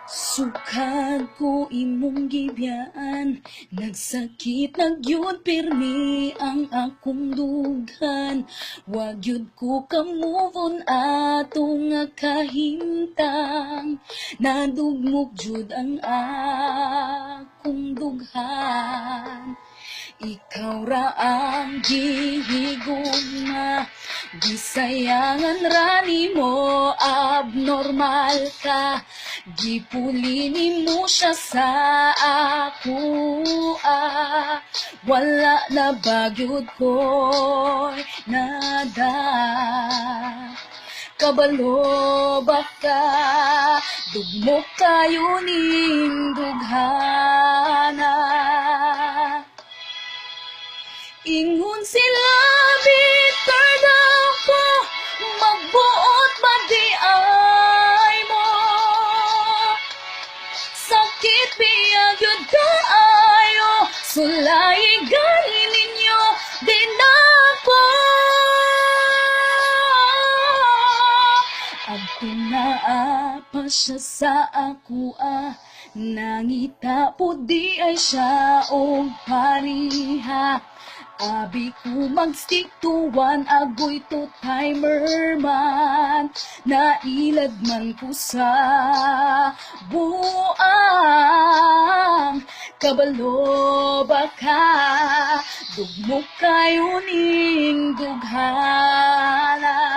Sukad ko imong gibiyaan, nagsakit nagyud pirmi ang akong dughan. Wag yun ko ka-move on atong nga kahimtang, nadugmok jud ang akong dughan. Ikaw ra ang gihigugma, gisayangan ra nimo, abnormal ka. Gipuli nimo siya sa ako, wala na bagyod ko'y nada. Kabalo ba ka, dugmok kayo ning dughana. Ingon sila bitter daw ko, magbuot ba di ay mo? Sakit biyag yun kaayo, sulay gani ninyo din ako. Ako naapa siya sa ako nangita po di ay siya og pariha. Abi ko mag-stick to one, agoy to timer man. Nailad man ko sa buang. Kabalo ba ka, dugmok kayo ning dughana.